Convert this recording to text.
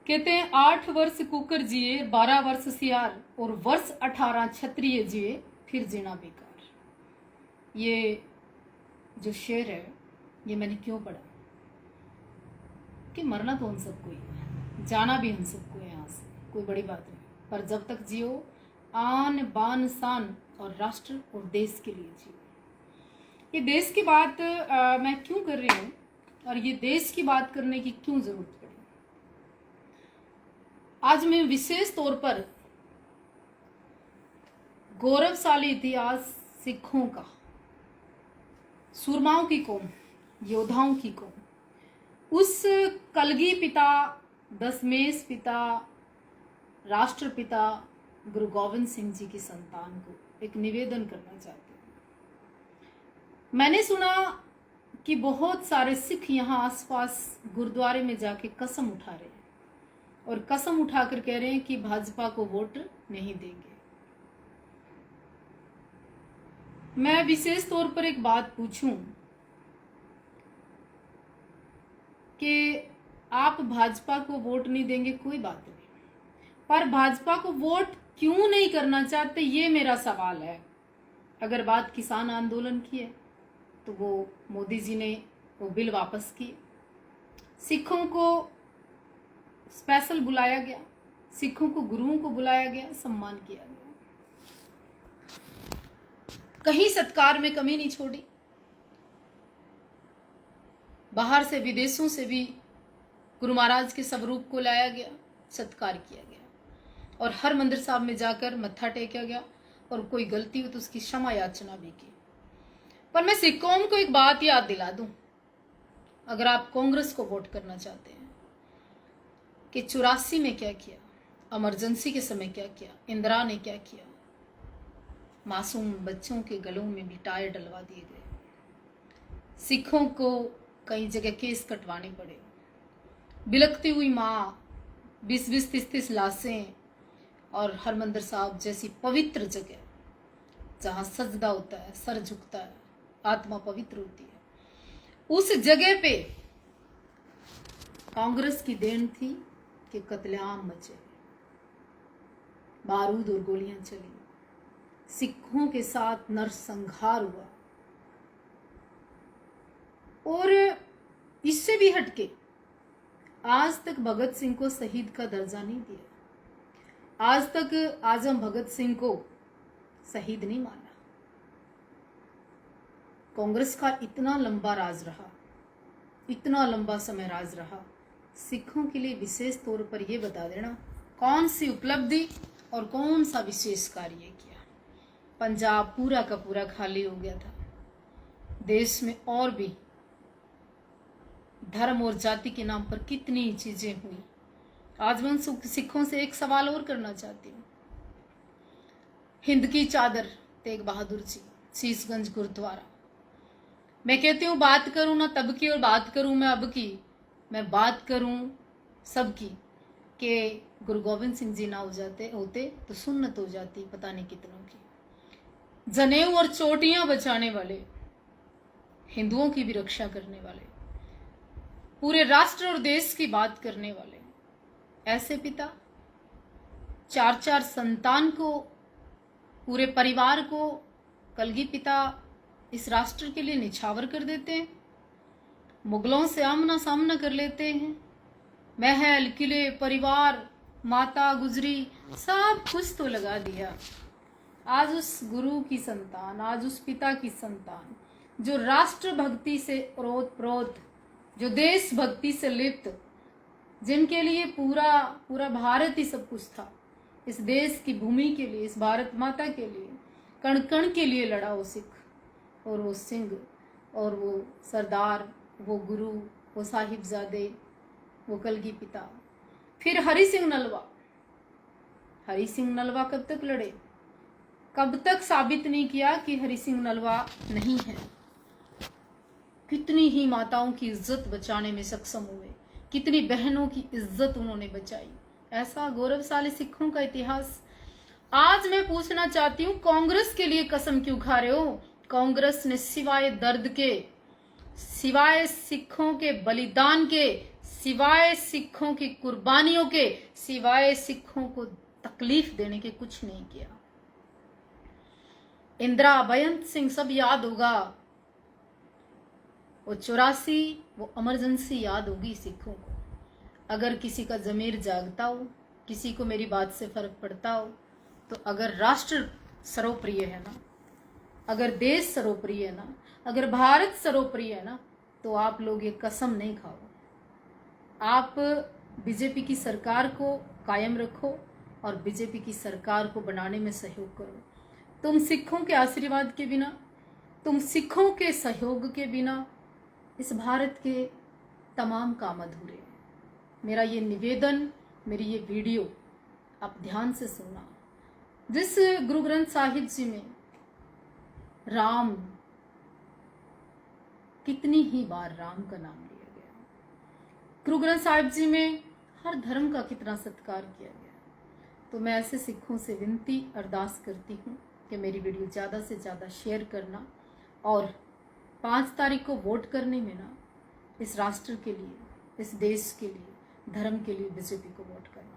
कहते हैं 8 वर्ष कुकर जिए, 12 वर्ष सियार और वर्ष 18 क्षत्रिय जिए, फिर जीना बेकार। ये जो शेर है ये मैंने क्यों पढ़ा कि मरना तो हम सबको ही है, जाना भी हम सबको है यहाँ से, कोई बड़ी बात नहीं, पर जब तक जियो आन बान शान और राष्ट्र और देश के लिए जियो। ये देश की बात मैं क्यों कर रही हूँ और ये देश की बात करने की क्यों जरूरत पड़ी। आज मैं विशेष तौर पर गौरवशाली इतिहास सिखों का, सूरमाओं की कौम, योद्धाओं की कौम, उस कलगी पिता, दशमेश पिता, राष्ट्रपिता गुरु गोविंद सिंह जी की संतान को एक निवेदन करना चाहती हूँ। मैंने सुना कि बहुत सारे सिख यहाँ आसपास गुरुद्वारे में जाके कसम उठा रहे हैं और कसम उठाकर कह रहे हैं कि भाजपा को वोट नहीं देंगे। मैं विशेष तौर पर एक बात पूछूं कि आप भाजपा को वोट नहीं देंगे कोई बात नहीं, पर भाजपा को वोट क्यों नहीं करना चाहते ये मेरा सवाल है। अगर बात किसान आंदोलन की है तो वो मोदी जी ने वो बिल वापस किए, सिखों को स्पेशल बुलाया गया, सिखों को गुरुओं को बुलाया गया, सम्मान किया गया, कहीं सत्कार में कमी नहीं छोड़ी। बाहर से विदेशों से भी गुरु महाराज के स्वरूप को लाया गया, सत्कार किया गया और हर मंदिर साहब में जाकर मत्था टेका गया और कोई गलती हो तो उसकी क्षमा याचना भी की। पर मैं सिख कौम को एक बात याद दिला दूं, अगर आप कांग्रेस को वोट करना चाहते हैं कि 84 में क्या किया, इमरजेंसी के समय क्या किया, इंदिरा ने क्या किया, मासूम बच्चों के गलों में भी टायर डलवा दिए गए, सिखों को कई जगह केस कटवाने पड़े, बिलखती हुई माँ, 20-20, 30-30 लाशें, और हरमंदिर साहब जैसी पवित्र जगह जहां सजदा होता है, सर झुकता है, आत्मा पवित्र होती है, उस जगह पे कांग्रेस की देन थी कि कत्लेआम मचे, बारूद और गोलियां चली, सिखों के साथ नरसंहार हुआ। और इससे भी हटके आज तक भगत सिंह को शहीद का दर्जा नहीं दिया, आज तक आजम भगत सिंह को शहीद नहीं माना। कांग्रेस का इतना लंबा राज रहा, इतना लंबा समय राज रहा, सिखों के लिए विशेष तौर पर यह बता देना कौन सी उपलब्धि और कौन सा विशेष कार्य किया। पंजाब पूरा का पूरा खाली हो गया था, देश में और भी धर्म और जाति के नाम पर कितनी चीजें हुई। आज मैं सिखों से एक सवाल और करना चाहती हूँ। हिंद की चादर तेग बहादुर जी, शीशगंज गुरुद्वारा, मैं कहती हूँ बात करूं ना तब की और बात करूं मैं अब की, मैं बात करूं सब की कि गुरु गोविंद सिंह जी ना होते तो सुन्नत हो जाती पता नहीं कितनों की। जनेऊ और चोटियां बचाने वाले, हिंदुओं की भी रक्षा करने वाले, पूरे राष्ट्र और देश की बात करने वाले ऐसे पिता 4-4 संतान को, पूरे परिवार को कलगी पिता इस राष्ट्र के लिए निछावर कर देते हैं, मुगलों से आमना सामना कर लेते हैं, महल, किले, परिवार, माता गुजरी, सब कुछ तो लगा दिया। आज उस गुरु की संतान, आज उस पिता की संतान जो राष्ट्र भक्ति से ओतप्रोत, जो देश भक्ति से लिप्त, जिनके लिए पूरा पूरा भारत ही सब कुछ था, इस देश की भूमि के लिए, इस भारत माता के लिए, कण कण के लिए लड़ा वो सिख और वो सिंह और वो सरदार, वो गुरु, वो साहिबजादे, वो कलगी पिता। फिर हरि सिंह नलवा, हरि सिंह नलवा कब तक लड़े, कब तक साबित नहीं किया कि हरि सिंह नलवा नहीं है। कितनी ही माताओं की इज्जत बचाने में सक्षम हुए, कितनी बहनों की इज्जत उन्होंने बचाई। ऐसा गौरवशाली सिखों का इतिहास। आज मैं पूछना चाहती हूँ, कांग्रेस के लिए कसम क्यों खा रहे हो? कांग्रेस ने सिवाय दर्द के, सिवाय सिखों के बलिदान के, सिवाय सिखों की कुर्बानियों के, सिवाय सिखों को तकलीफ देने के कुछ नहीं किया। इंदिरा, बेअंत सिंह, सब याद होगा। वो 84, वो इमरजेंसी याद होगी सिखों को। अगर किसी का जमीर जागता हो, किसी को मेरी बात से फर्क पड़ता हो, तो अगर राष्ट्र सर्वप्रिय है ना, अगर देश सर्वप्रिय है ना, अगर भारत सर्वप्रिय है ना, तो आप लोग ये कसम नहीं खाओ। आप बीजेपी की सरकार को कायम रखो और बीजेपी की सरकार को बनाने में सहयोग करो। तुम सिखों के आशीर्वाद के बिना, तुम सिखों के सहयोग के बिना इस भारत के तमाम काम अधूरे हैं। मेरा ये निवेदन, मेरी ये वीडियो आप ध्यान से सुनना। जिस गुरु ग्रंथ साहिब जी में राम, कितनी ही बार राम का नाम लिया गया, गुरु ग्रंथ साहिब जी में हर धर्म का कितना सत्कार किया गया। तो मैं ऐसे सिखों से विनती अरदास करती हूँ कि मेरी वीडियो ज़्यादा से ज़्यादा शेयर करना और 5 तारीख को वोट करने में ना, इस राष्ट्र के लिए, इस देश के लिए, धर्म के लिए बीजेपी को वोट करना।